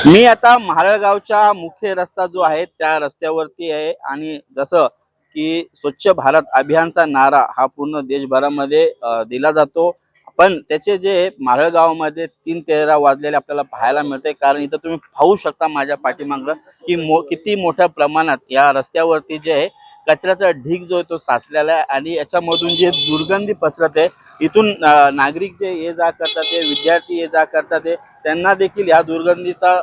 मी आता महाळगावच्या मुख्य रस्ता जो आहे त्या रस्त्यावरती आहे आणि जसं की स्वच्छ भारत अभियानचा नारा हा पूर्ण देशभरामध्ये दिला जातो. पण त्याचे जे माळगावमध्ये 3:13 वाजलेले आपल्याला पाहायला मिळते, कारण इथं तुम्ही पाहू शकता माझ्या पाठीमागं की किती मोठ्या प्रमाणात या रस्त्यावरती जे आहे कचऱ्याचा ढीग जो आहे तो साचलेला आहे आणि याच्यामधून जे दुर्गंधी पसरत आहे. इथून नागरिक जे ये जा करतात, ते विद्यार्थी ये जा करतात, ते त्यांना देखील या दुर्गंधीचा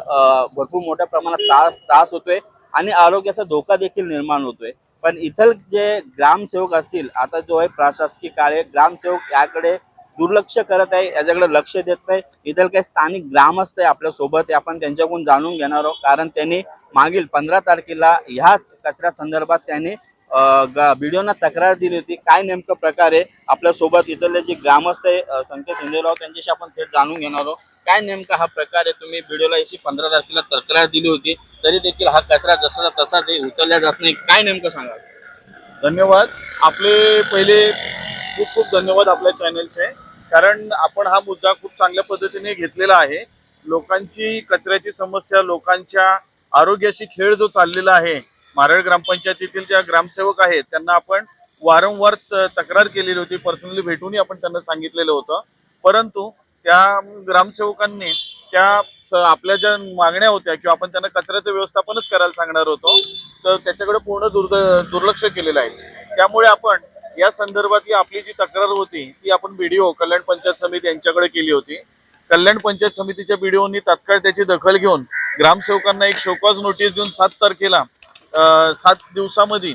भरपूर मोठ्या प्रमाणात त्रास होतोय आणि आरोग्याचा धोका देखील निर्माण होतोय. पण इथं जे ग्रामसेवक असतील, आता जो आहे प्रशासकीय कार्य ग्रामसेवक याकडे दुर्लक्ष करत आहे, याच्याकडे लक्ष देत नाही. इथं काही स्थानिक ग्रामस्थ आहे आपल्या सोबत, आहे आपण त्यांच्याकडून जाणून घेणार आहोत. कारण त्यांनी मागील 15 तारखेला ह्याच कचऱ्या संदर्भात त्यांनी व्हिडिओना तक्रार दिली होती. काय नेमकं प्रकारे आपल्या सोबत इथले जे ग्रामस्थ आहे संकेत हिंदेराव, त्यांच्याशी आपण थेट जाणून घेणार आहोत. काय नेमका हा प्रकार आहे? तुम्ही व्हिडिओला याची 15 तारखेला तक्रार दिली होती, तरी देखील हा कचरा जसा तसा ते उचलला जात नाही. काय नेमकं सांगा? धन्यवाद. आपले पहिले खूप खूप धन्यवाद आपल्या चॅनलचे, कारण आपण हा मुद्दा खूप चांगल्या पद्धतीने घेतलेला आहे. लोकांची कचऱ्याची समस्या, लोकांच्या आरोग्याशी खेळ जो चाललेला आहे, मारळ ग्रामपंचायतीतील ज्या ग्रामसेवक आहेत त्यांना आपण वारंवार तक्रार केलेली होती. पर्सनली भेटूनही आपण त्यांना सांगितलेलं होतं. परंतु त्या ग्रामसेवकांनी आपल्या ज्या मागण्या होत्या किंवा आपण त्यांना कचऱ्याचं व्यवस्थापनच करायला सांगणार होतो, तर त्याच्याकडे पूर्ण दुर्लक्ष केलेलं आहे. त्यामुळे आपण या संदर्भातली आपली जी तक्रार होती ती आपण बीडीओ कल्याण पंचायत समिती यांच्याकडे केली होती. कल्याण पंचायत समितीच्या बीडीओनी तात्काळ त्याची दखल घेऊन ग्रामसेवकांना एक शोकॉज नोटीस देऊन 7 तारखेला 7 दिवसामध्ये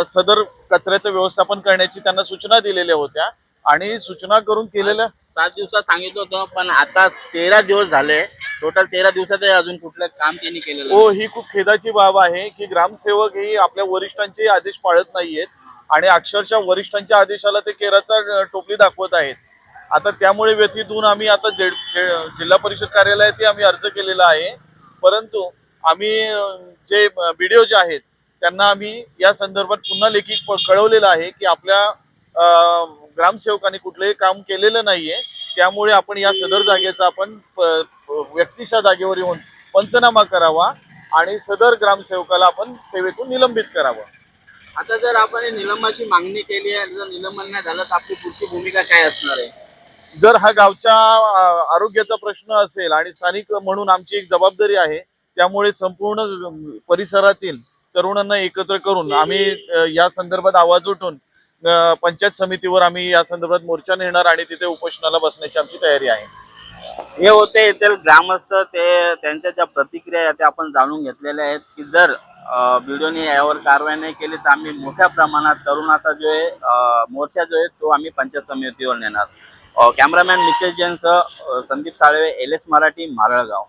सदर कचऱ्याचं व्यवस्थापन करण्याची त्यांना सूचना दिलेल्या होत्या आणि सूचना करून केलेल्या 7 दिवसात सांगितलं होतं, पण आता 13 दिवस झाले. टोटल 13 दिवसात अजून कुठलं काम त्यांनी केलेलं हो, ही खूप खेदाची बाब आहे की ग्रामसेवक हे आपल्या वरिष्ठांचे आदेश पाळत नाहीयेत आणि अक्षरशः वरिष्ठांच्या आदेशाला ते केराचा टोपली दाखवत आहेत. आता त्यामुळे व्यथित होऊन आम्ही आता जिल्हा परिषद कार्यालयात आम्ही अर्ज केलेला आहे. परंतु आम्ही जे व्हिडिओ जे आहेत त्यांना आम्ही या संदर्भात पुन्हा लेखी कळवलेलं आहे की आपल्या ग्रामसेवकांनी कुठलंही काम केलेलं नाहीये. त्यामुळे आपण या सदर जागेचा आपण व्यक्तीच्या जागेवर येऊन पंचनामा करावा आणि सदर ग्रामसेवकाला आपण सेवेतून निलंबित करावं. आता जर आपण निलंबनाची मागणी केली आहे, जर निलंबन नाही झालं तर आपली पुढची भूमिका काय असणार आहे? जर हा गावच्या आरोग्याचा प्रश्न असेल आणि स्थानिक म्हणून आमची एक जबाबदारी आहे, त्यामुळे संपूर्ण परिसरातील तरुणांना एकत्र करून आम्ही या संदर्भात आवाज उठून पंचायत समितीवर आम्ही या संदर्भात मोर्चा नेणार आणि तिथे उपोषणाला बसण्याची आमची तयारी आहे. हे होते येथील ग्रामस्थ, ते त्यांच्या ज्या प्रतिक्रिया आहेत त्या आपण जाणून घेतलेल्या आहेत की जर व्हिडिओने यावर कारवाई नाही केली तर आम्ही मोठ्या प्रमाणात तरुणाचा जो आहे मोर्चा जो आहे तो आम्ही पंचायत समितीवर नेणार. कॅमेरामॅन निकेश जैनसह संदीप साळवे, LS मराठी, मारळगाव.